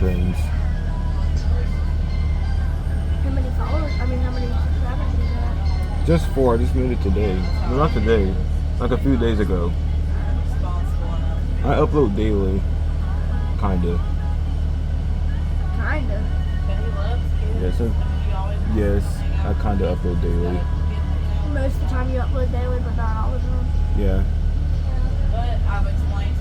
trends. How many followers? I mean, how many subscribers do you have? Just 4. I just made it today. Well, not today. Like a few days ago. I upload daily. Kinda. Kind of. Yes, yes. I kinda upload daily. Most of the time you upload daily, but not all the time. Yeah. But I've explained